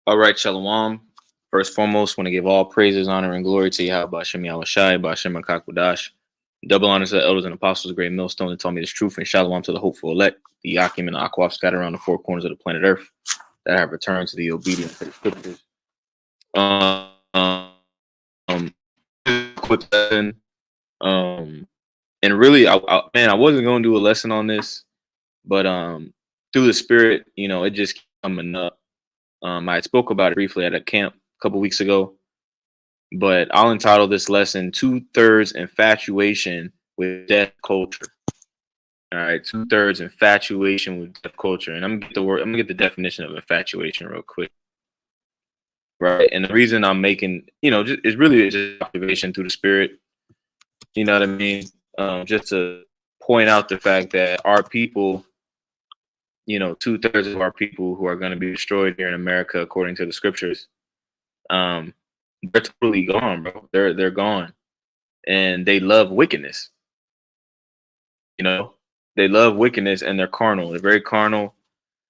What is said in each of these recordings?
All right, Shalom. First foremost, want to give all praises, honor, and glory to Yahweh Bashem Yahushai, Bashem Akakudash. Double honors to the elders and apostles, the great millstone that told me this truth, and shalom to the hopeful elect, the Yakim and the Akwaf scattered around the four corners of the planet Earth that have returned to the obedience to the scriptures. Quick lesson. And really, I wasn't going to do a lesson on this, but through the Spirit, it just kept coming up. I spoke about it briefly at a camp a couple weeks ago, but I'll entitle this lesson 2/3 Infatuation with Death Culture. All right, 2/3 Infatuation with Death Culture. And I'm gonna get the definition of infatuation real quick. Right. And the reason I'm making, it's really just observation through the Spirit. You know what I mean? Just to point out the fact that our people, 2/3 of our people who are going to be destroyed here in America, according to the scriptures, they're totally gone, bro. They're gone, and they love wickedness. They love wickedness, and they're carnal. They're very carnal,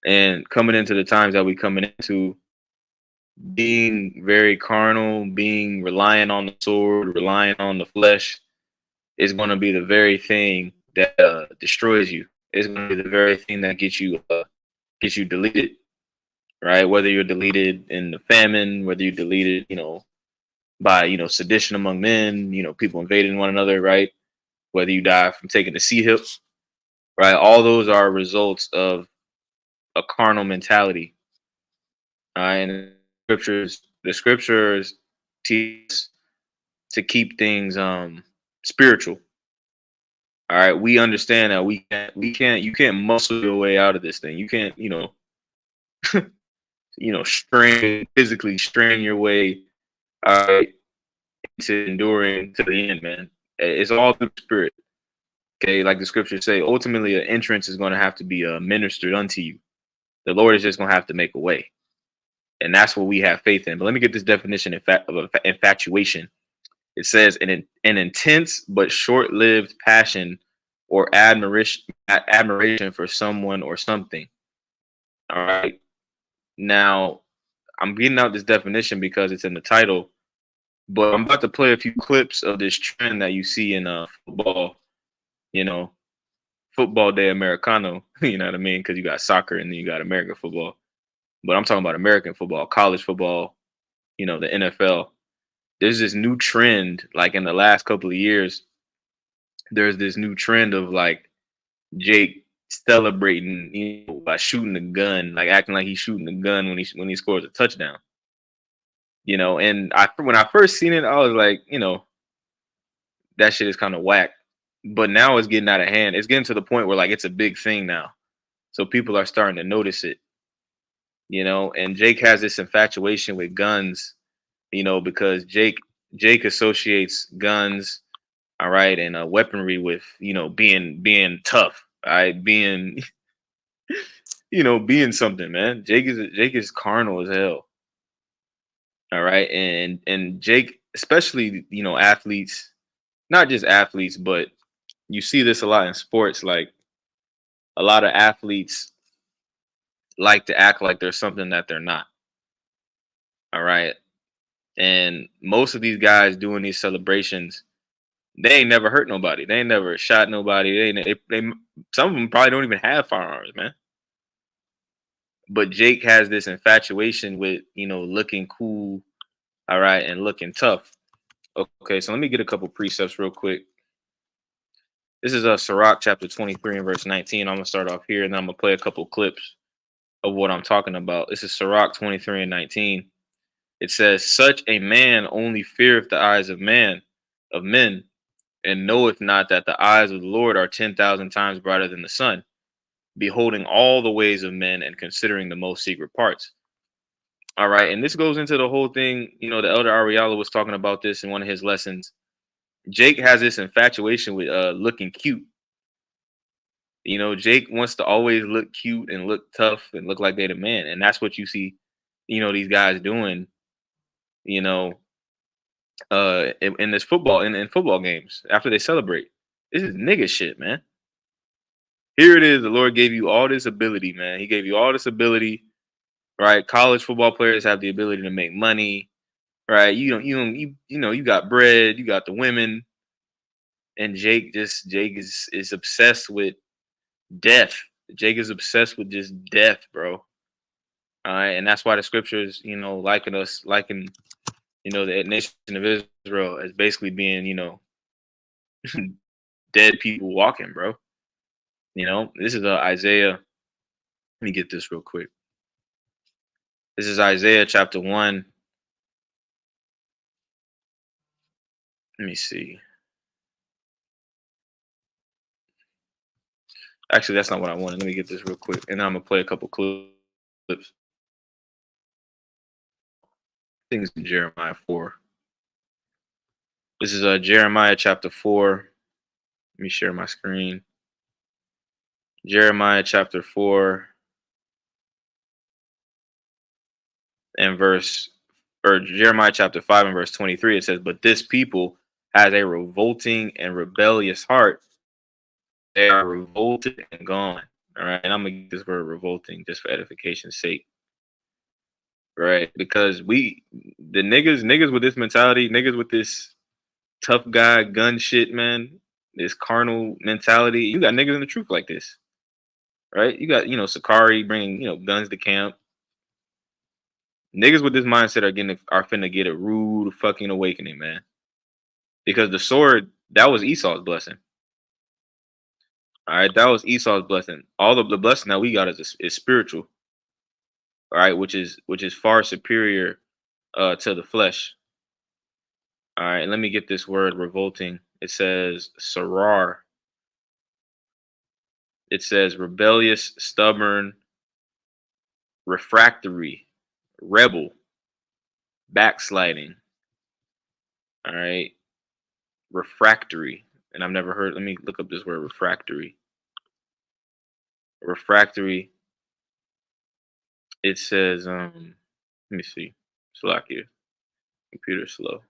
and coming into the times that we coming into, being very carnal, being reliant on the sword, relying on the flesh, is going to be the very thing that destroys you. It's going to be the very thing that gets you deleted, right? Whether you're deleted in the famine, whether you're deleted, by sedition among men, people invading one another, right? Whether you die from taking the sea hips, right? All those are results of a carnal mentality. All right, and the scriptures teach us to keep things spiritual. All right, we understand that you can't muscle your way out of this thing. You can't, physically strain your way, all right, into enduring to the end, man. It's all through the Spirit. Okay, like the scriptures say, ultimately an entrance is going to have to be ministered unto you. The Lord is just going to have to make a way, and that's what we have faith in. But let me get this definition of infatuation. It says an intense but short-lived passion or admiration for someone or something. All right. Now, I'm getting out this definition because it's in the title, but I'm about to play a few clips of this trend that you see in football. Football de Americano. You know what I mean? Because you got soccer and then you got American football. But I'm talking about American football, college football. The NFL. There's this new trend, like in the last couple of years. There's this new trend of like Jake celebrating, by shooting a gun, like acting like he's shooting a gun when he scores a touchdown. And when I first seen it, I was like, that shit is kind of whack. But now it's getting out of hand. It's getting to the point where like it's a big thing now. So people are starting to notice it. And Jake has this infatuation with guns, because Jake associates guns, all right, and weaponry with, being tough, all right, being being something, man. Jake is carnal as hell. All right. And Jake, especially, athletes, not just athletes, but you see this a lot in sports. Like a lot of athletes like to act like there's something that they're not. All right. And most of these guys doing these celebrations, they ain't never hurt nobody. They ain't never shot nobody. They some of them probably don't even have firearms, man. But Jake has this infatuation with, looking cool, all right, and looking tough. Okay, so let me get a couple precepts real quick. This is Sirach chapter 23 and verse 19. I'm gonna start off here, and then I'm gonna play a couple clips of what I'm talking about. This is Sirach 23 and 19. It says, "Such a man only feareth the eyes of men, and knoweth not that the eyes of the Lord are 10,000 times brighter than the sun, beholding all the ways of men and considering the most secret parts." All right, and this goes into the whole thing. The elder Ariella was talking about this in one of his lessons. Jake has this infatuation with looking cute. Jake wants to always look cute and look tough and look like they're the man, and that's what you see, these guys doing, in this football in football games after they celebrate. This is nigga shit, man. Here it is. The Lord gave you all this ability, man. He gave you all this ability, right? College football players have the ability to make money, right? You got bread, you got the women, and Jake is obsessed with death. Jake is obsessed with just death, bro. All right, and that's why the scriptures, liken the nation of Israel as basically being, dead people walking, bro. This is Isaiah. Let me get this real quick. This is Isaiah chapter 1. Let me see. Actually, that's not what I wanted. Let me get this real quick, and then I'm gonna play a couple clips. Things in Jeremiah 4. This is Jeremiah chapter 4. Let me share my screen. Jeremiah chapter 4 and Jeremiah chapter 5 and verse 23. It says, "But this people has a revolting and rebellious heart. They are revolted and gone." All right, and I'm gonna get this word revolting just for edification's sake, right? Because the niggas with this mentality, niggas with this tough guy gun shit, man, this carnal mentality. You got niggas in the truth like this, right? You got Sakari bringing guns to camp. Niggas with this mindset are finna get a rude fucking awakening, man. Because the sword that was Esau's blessing. All right, that was Esau's blessing. All of the blessing that we got is spiritual. All right, which is far superior to the flesh. All right, let me get this word revolting. It says sarar. It says rebellious, stubborn, refractory, rebel, backsliding. All right, refractory. And I've never heard. Let me look up this word refractory. Refractory. It says let me see. Slovakia. Computer slow.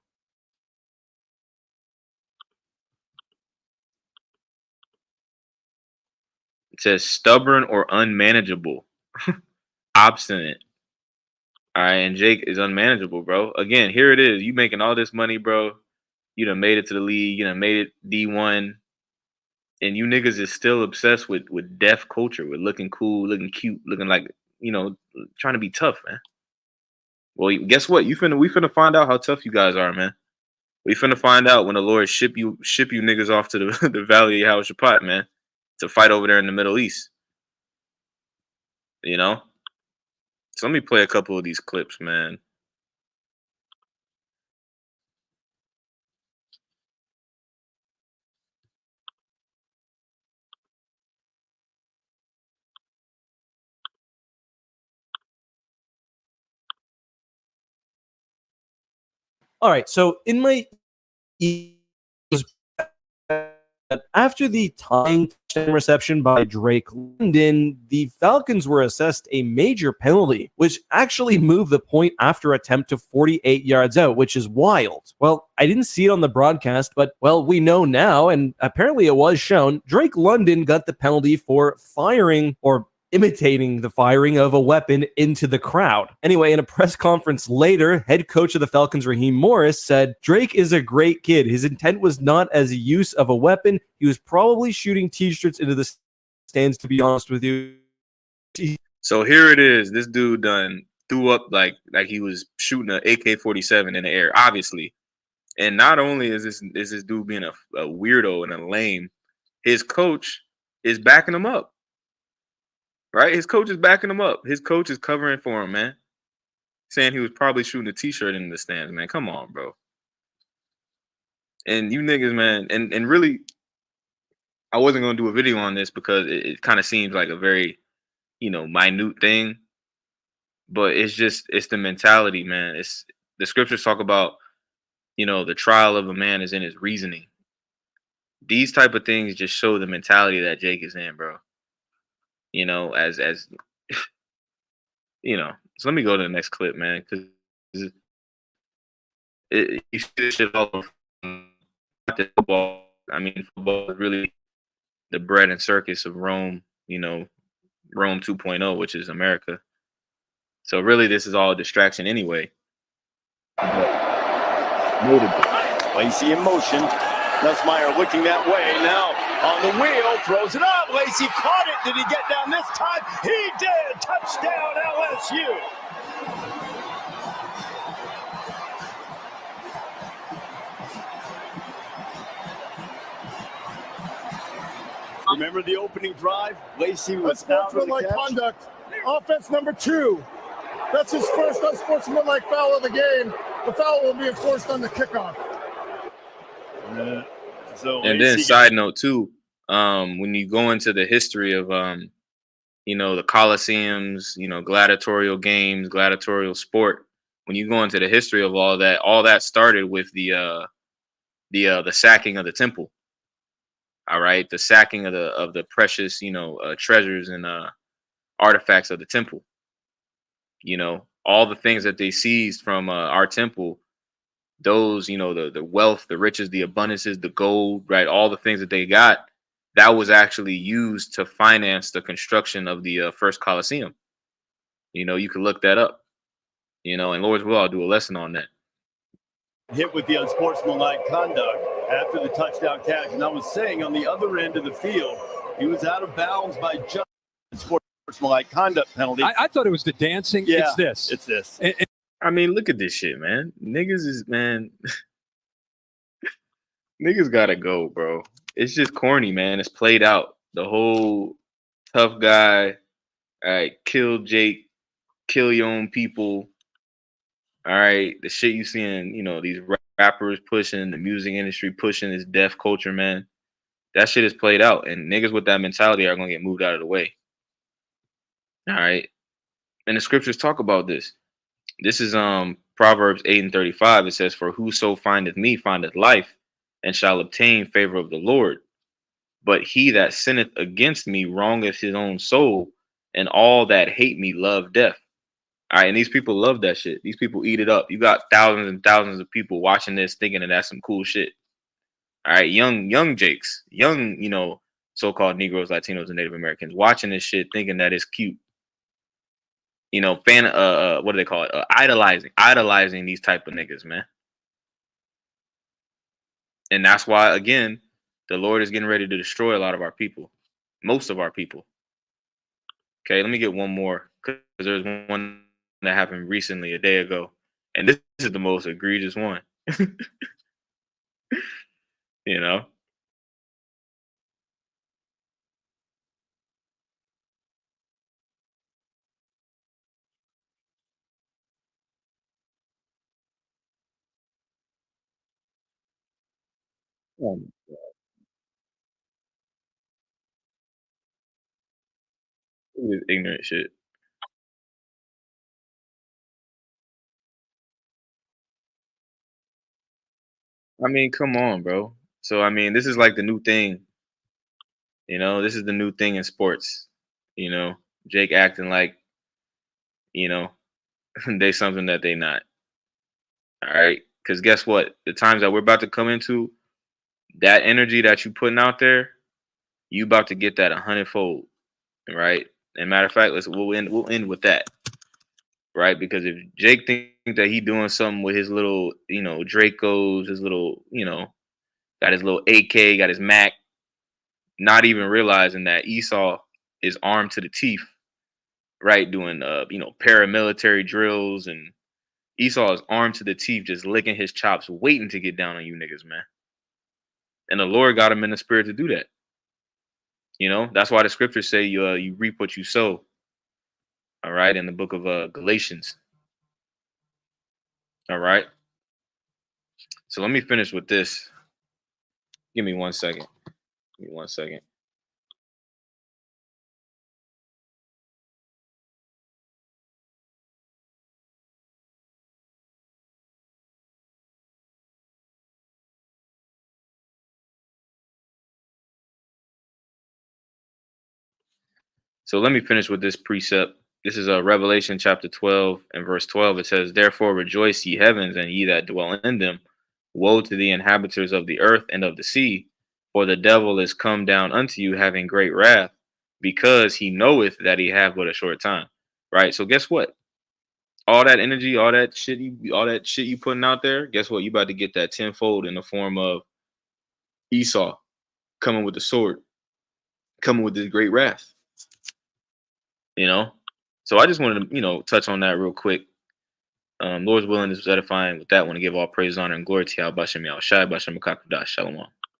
It says stubborn or unmanageable, obstinate. All right, and Jake is unmanageable, bro. Again, here it is. You making all this money, bro. You done made it to the league. You done made it D1, and you niggas is still obsessed with deaf culture, with looking cool, looking cute, looking like trying to be tough, man. Well, guess what? We finna find out how tough you guys are, man. We finna find out when the Lord ship you niggas off to the the Valley of Yehoshaphat, man, to fight over there in the Middle East. You know. So let me play a couple of these clips, man. All right. So in my after the tying reception by Drake London, the Falcons were assessed a major penalty, which actually moved the point after attempt to 48 yards out, which is wild. Well, I didn't see it on the broadcast, but well, we know now, and apparently it was shown. Drake London got the penalty for firing or imitating the firing of a weapon into the crowd. Anyway, in a press conference later, head coach of the Falcons, Raheem Morris, said, "Drake is a great kid. His intent was not as a use of a weapon. He was probably shooting t-shirts into the stands, to be honest with you." So here it is. This dude done threw up like he was shooting an AK-47 in the air, obviously. And not only is this dude being a weirdo and a lame, his coach is backing him up. Right? His coach is backing him up. His coach is covering for him, man. Saying he was probably shooting a t-shirt in the stands, man. Come on, bro. And you niggas, man, and really, I wasn't gonna do a video on this because it kind of seems like a very, minute thing. But it's the mentality, man. It's the scriptures talk about, the trial of a man is in his reasoning. These type of things just show the mentality that Jake is in, bro. As So let me go to the next clip, man, because you see this shit all over football. I mean, football is really the bread and circus of Rome. Rome 2.0, which is America. So really, this is all a distraction anyway. But notable. Lacey in motion. Nussmeier looking that way now. On the wheel, throws it up. Lacey caught it. Did he get down this time? He did. Touchdown LSU. Remember the opening drive? Lacey was out of the catch. Conduct. Offense number 2. That's his first unsportsmanlike foul of the game. The foul will be enforced on the kickoff. And then side note too, when you go into the history of the Colosseums, gladiatorial games, gladiatorial sport, when you go into the history of all that started with the sacking of the temple. All right, the sacking of the precious, treasures and artifacts of the temple. All the things that they seized from our temple, those, the wealth, the riches, the abundances, the gold, right? All the things that they got, that was actually used to finance the construction of the first Colosseum. You could look that up, and Lord's will, I'll do a lesson on that. Hit with the unsportsmanlike conduct after the touchdown catch. And I was saying on the other end of the field, he was out of bounds by just unsportsmanlike conduct penalty. I thought it was the dancing. Yeah, it's this. It's this. I mean, look at this shit, man. Niggas gotta go, bro. It's just corny, man. It's played out. The whole tough guy, all right, kill Jake, kill your own people. All right, the shit you seeing, these rappers pushing, the music industry pushing this deaf culture, man. That shit is played out, and niggas with that mentality are gonna get moved out of the way. All right, and the scriptures talk about this. This is Proverbs 8:35. It says, "For whoso findeth me findeth life, and shall obtain favor of the Lord. But he that sinneth against me wrongeth his own soul, and all that hate me love death." All right, and these people love that shit. These people eat it up. You got thousands and thousands of people watching this, thinking that that's some cool shit. All right, young Jakes, young, so-called Negroes, Latinos, and Native Americans watching this shit, thinking that it's cute. What do they call it? Idolizing these type of niggas, man. And that's why, again, the Lord is getting ready to destroy a lot of our people, most of our people. Okay, let me get one more, because there's one that happened recently, a day ago, and this is the most egregious one. Oh my God. Look at this ignorant shit. I mean, come on, bro. So, I mean, this is like the new thing. This is the new thing in sports. Jake acting like, they something that they not. All right. Because guess what? The times that we're about to come into, that energy that you putting out there, you about to get that 100-fold. Right. And matter of fact, we'll end with that. Right. Because if Jake think that he doing something with his little, Dracos, his little, got his little AK, got his Mac, not even realizing that Esau is armed to the teeth, right? Doing, paramilitary drills, and Esau is armed to the teeth, just licking his chops, waiting to get down on you niggas, man. And the Lord got him in the spirit to do that. That's why the scriptures say you reap what you sow. All right, in the book of Galatians. All right. So let me finish with this. Give me 1 second. Give me 1 second. So let me finish with this precept. This is Revelation chapter 12 and verse 12. It says, "Therefore rejoice, ye heavens, and ye that dwell in them. Woe to the inhabitants of the earth and of the sea, for the devil is come down unto you, having great wrath, because he knoweth that he have but a short time." Right. So guess what? all that energy, all that shit you putting out there, guess what? You about to get that tenfold in the form of Esau coming with the sword, coming with this great wrath. You know? So I just wanted to, touch on that real quick. Lord's willing is edifying. With that, I want to give all praise, honor, and glory to Yahweh Bashem Yahweh Shai Bashem Makakudah. Shalom.